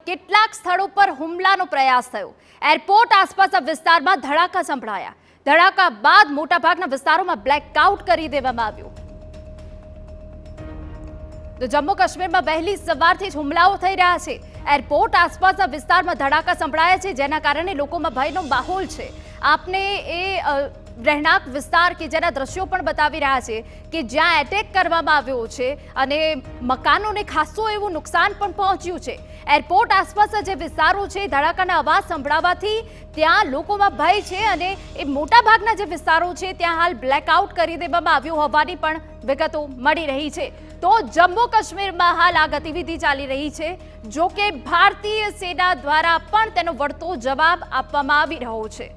કેટલાક સ્થળો પર હુમલાનો પ્રયાસ થયો। એરપોર્ટ આસપાસના વિસ્તારમાં ધડાકા સંભળાયા। ધડાકા બાદ મોટાભાગના વિસ્તારોમાં બ્લેકઆઉટ કરી દેવામાં આવ્યું। તો જમ્મુ કાશ્મીરમાં વહેલી સવારથી જ હુમલાઓ થઈ રહ્યા છે। એરપોર્ટ આસપાસના વિસ્તારમાં ધડાકા સંભળાયા છે, જેના કારણે લોકોમાં ભયનો માહોલ છે। આપને એ રહેણાંક વિસ્તાર કે જેના દ્રશ્યો પણ બતાવી રહ્યા છે કે જ્યાં એટેક કરવામાં આવ્યો છે અને મકાનોને ખાસ્સું એવું નુકસાન પણ પહોંચ્યું છે। એરપોર્ટ આસપાસના જે વિસ્તારો છે, ધડાકાના અવાજ સંભળાવાથી ત્યાં લોકોમાં ભય છે અને એ મોટાભાગના જે વિસ્તારો છે ત્યાં હાલ બ્લેકઆઉટ કરી દેવામાં આવ્યું હોવાની પણ વિગતો મળી રહી છે। તો જમ્મુ કાશ્મીરમાં હાલ આ ગતિવિધિ ચાલી રહી છે, જો કે ભારતીય સેના દ્વારા પણ તેનો વળતો જવાબ આપવામાં આવી રહ્યો છે।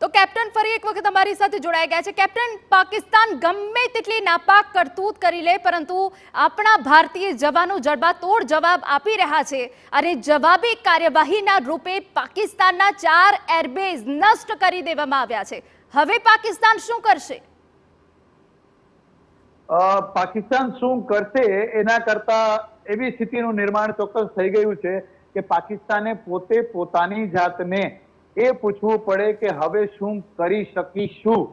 તો કેપ્ટન ફરી એક વખત અમારી સાથે જોડાઈ ગયા છે। કેપ્ટન, પાકિસ્તાન ગમે તેટલી નાપાક કરતૂત કરી લે, પરંતુ આપણા ભારતીય જવાનો જડબાતોડ જવાબ આપી રહ્યા છે અને જવાબી કાર્યવાહીના રૂપે પાકિસ્તાનના 4 એરબેઝ નષ્ટ કરી દેવામાં આવ્યા છે। હવે પાકિસ્તાન શું કરશે? પાકિસ્તાન શું કરશે એના કરતા એવી સ્થિતિનું નિર્માણ ચોક્કસ થઈ ગયું છે કે પાકિસ્તાને પોતે પોતાની જાતને એ પૂછવું પડે કે હવે શું કરી શકીશું,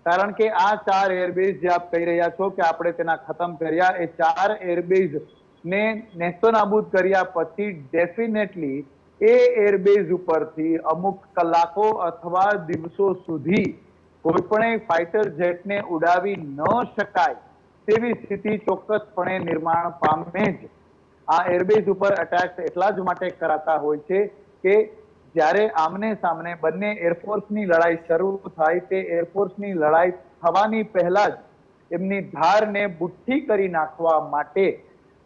કારણ કે આ 4 એરબેઝ જે આપ કહી રહ્યા છો કે આપણે તેના ખતમ કર્યા, એ 4 એરબેઝ ને નેસ્તોનાબૂદ કર્યા પછી ડેફિનેટલી એ એરબેઝ ઉપરથી અમુક કલાકો અથવા દિવસો સુધી કોઈ પણ ફાઇટર જેટને ઉડાવી ન શકાય તેવી સ્થિતિ ચોક્કસપણે નિર્માણ પામે જ। આ એરબેઝ ઉપર અટેક એટલા જ માટે કરાતા હોય છે કે જ્યારે આમને સામને બંને એરફોર્સની લડાઈ શરૂ થાય, તે એરફોર્સની લડાઈ થવાની પહેલા જ એમની ધારને બુઠ્ઠી કરી નાખવા માટે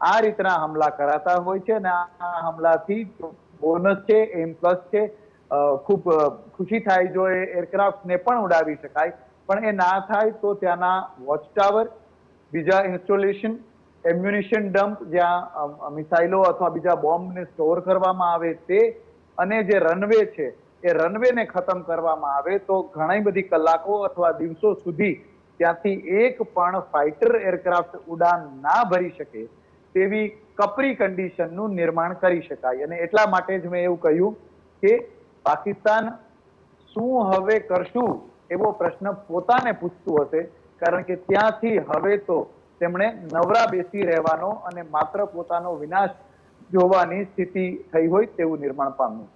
આ રીતના હુમલા કરાતા હોય છે અને આ હુમલાથી બોનસ છે, એમ પ્લસ છે, ખૂબ ખુશી થાય જો એ એરક્રાફ્ટને પણ ઉડાવી શકાય, પણ એ ના થાય તો ત્યાંના વોચ ટાવર, બીજા ઇન્સ્ટોલેશન, એમ્યુનિશન ડમ્પ જ્યાં મિસાઇલો અથવા બીજા બોમ્બને સ્ટોર કરવામાં આવે તે, અને જે રનવે છે એ રનવેને ખતમ કરવામાં આવે તો ઘણી બધી કલાકો અથવા દિવસો સુધી ત્યાંથી એક પણ ફાઇટર એરક્રાફ્ટ ઉડાન ના ભરી શકે તેવી કપરી કન્ડિશનનું નિર્માણ કરી શકાય। અને એટલા માટે જ મેં એવું કહ્યું કે પાકિસ્તાન શું હવે કરશું એવો પ્રશ્ન પોતાને પૂછતું હશે, કારણ કે ત્યાંથી હવે તો તેમણે નવરા બેસી રહેવાનો અને માત્ર પોતાનો વિનાશ જોવાની સ્થિતિ થઈ હોય તેવું નિર્માણ પામ્યું।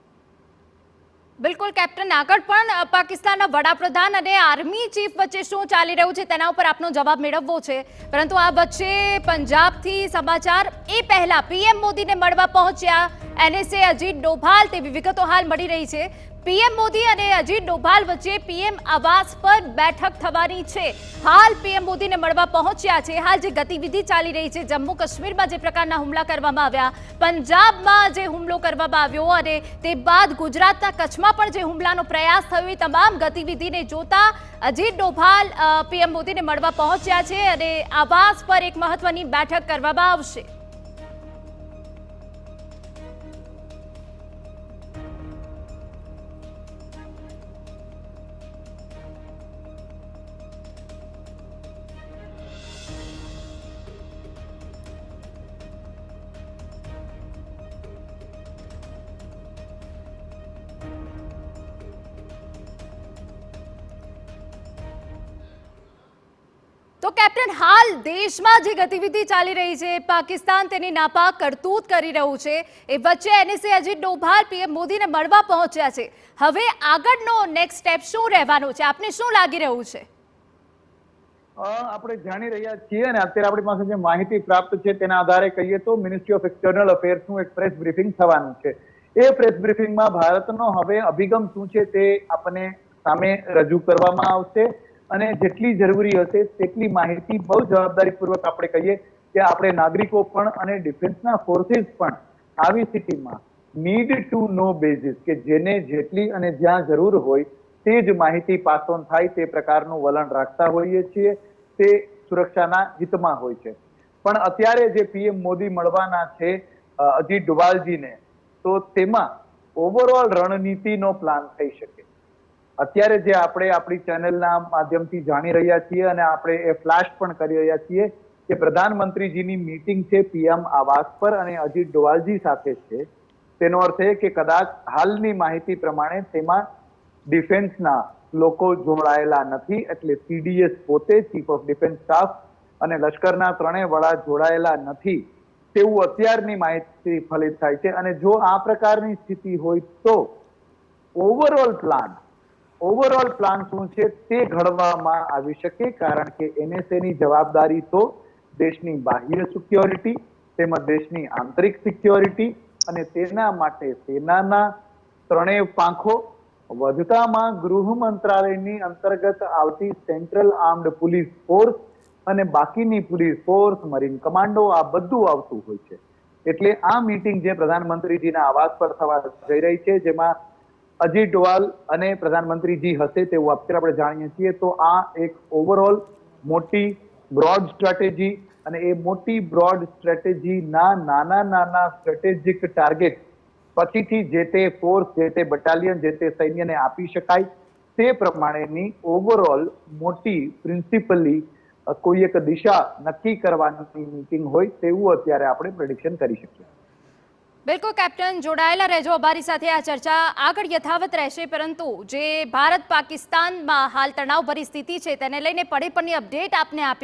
બિલકુલ કેપ્ટન, આગળ પણ પાકિસ્તાનના વડાપ્રધાન અને આર્મી ચીફ વચ્ચે શું ચાલી રહ્યું છે તેના ઉપર આપનો જવાબ મેળવવો છે, પરંતુ આ વચ્ચે પંજાબથી સમાચાર એ પહેલા પીએમ મોદીને મળવા પહોંચ્યા NSA અજીત ડોભાલ તેવી વિગતો હાલ મળી રહી છે। પીએમ મોદી અને અજીત ડોભાલ વચ્ચે પીએમ આવાસ પર બેઠક થવાની છે। હાલ પીએમ મોદીને મળવા પહોંચ્યા છે। હાલ જે ગતિવિધિ ચાલી રહી છે, જમ્મુ કાશ્મીરમાં જે પ્રકારના હુમલા કરવામાં આવ્યા, પંજાબમાં જે હુમલો કરવામાં આવ્યો અને તે બાદ ગુજરાતના કચ્છમાં પણ જે હુમલાનો પ્રયાસ થયો, એ તમામ ગતિવિધિને જોતા અજીત ડોભાલ પીએમ મોદીને મળવા પહોંચ્યા છે અને આવાસ પર એક મહત્વની બેઠક કરવામાં આવશે। તો કેપ્ટન, હાલ દેશમાં જે ગતિવિધિ ચાલી રહી છે, પાકિસ્તાન તેની નાપાક કરતૂત કરી રહ્યું છે, એ વચ્ચે NSA અજીત ડોભાલ પીએમ મોદીને મળવા પહોંચ્યા છે। હવે આગળનો નેક્સ્ટ સ્ટેપ શું રહેવાનો છે, આપને શું લાગી રહ્યું છે? આપણે જાણી રહ્યા છીએ અને અત્યારે આપણી પાસે જે માહિતી પ્રાપ્ત છે તેના આધારે કહીએ તો મિનિસ્ટ્રી ઓફ એક્સટર્નલ અફેર્સનું એક પ્રેસ બ્રીફિંગ થવાનું છે। એ પ્રેસ બ્રીફિંગમાં ભારતનો હવે અભિગમ શું છે તે આપણને સામે રજૂ કરવામાં આવશે અને જેટલી જરૂરી હશે તેટલી માહિતી બહુ જવાબદારીપૂર્વક આપણે કહીએ કે આપણે નાગરિકો પણ અને ડિફેન્સના ફોર્સિસ પણ આવી સ્થિતિમાં નીડ ટુ નો બેઝિસ કે જેને જેટલી અને જ્યાં જરૂર હોય તે જ માહિતી પાસ ઓન થાય તે પ્રકારનું વલણ રાખતા હોઈએ છીએ, તે સુરક્ષાના હિતમાં હોય છે। પણ અત્યારે જે પીએમ મોદી મળવાના છે અજીત ડોભાલજીને, તો તેમાં ઓવરઓલ રણનીતિનો પ્લાન થઈ શકે। અત્યારે જે આપણે આપણી ચેનલના માધ્યમથી જાણી રહ્યા છીએ અને આપણે એ ફ્લેશ પણ કરી રહ્યા છીએ કે પ્રધાનમંત્રીજીની મીટિંગ છે પીએમ આવાસ પર અને અજીત ડોવાલજી સાથે છે. તેનો અર્થ એ કે કદાચ હાલની માહિતી પ્રમાણે તેમાં ડિફેન્સના લોકો જોડાયેલા નથી, એટલે સીડીએસ પોતે ચીફ ઓફ ડિફેન્સ સ્ટાફ અને લશ્કરના ત્રણેય વડા જોડાયેલા નથી તેવું અત્યારની માહિતી ફલિત થાય છે. અને જો આ પ્રકારની સ્થિતિ હોય તો ઓવરઓલ પ્લાન શું છે તે ઘડવામાં આવી શકે, કારણ કે એનએસએની જવાબદારી તો દેશની બાહ્ય સિક્યોરિટી તેમજ દેશની આંતરિક સિક્યોરિટી અને તેના માટે સેનાના ત્રણેય પાંખો, વધતામાં ગૃહ મંત્રાલયની અંતર્ગત આવતી સેન્ટ્રલ આર્મ્ડ પોલીસ ફોર્સ અને બાકીની પોલીસ ફોર્સ, મરીન કમાન્ડો, આ બધું આવતું હોય છે. એટલે આ મીટિંગ જે પ્રધાનમંત્રીજીના આવાસ પર થવા જઈ રહી છે, જેમાં અજીત ડોવાલ અને પ્રધાનમંત્રીજી હશે તેવું અત્યારે આપણે જાણીએ છીએ, તો આ એક ઓવરઓલ મોટી બ્રોડ સ્ટ્રેટેજી અને એ મોટી બ્રોડ સ્ટ્રેટેજીના નાના સ્ટ્રેટેજિક ટાર્ગેટ પછીથી જે તે ફોર્સ, જે તે બટાલિયન, જે તે સૈન્યને આપી શકાય તે પ્રમાણેની ઓવરઓલ મોટી પ્રિન્સિપલી કોઈ એક દિશા નક્કી કરવાની મીટિંગ હોય તેવું અત્યારે આપણે પ્રેડિક્શન કરી શકીએ. બિલકુલ કેપ્ટન, જોડાયેલા રહેજો અમારી સાથે. આ ચર્ચા આગળ યથાવત રહેશે, પરંતુ જે ભારત પાકિસ્તાનમાં હાલ તણાવભરી સ્થિતિ છે તેને લઈને પળે પળની અપડેટ આપને આપી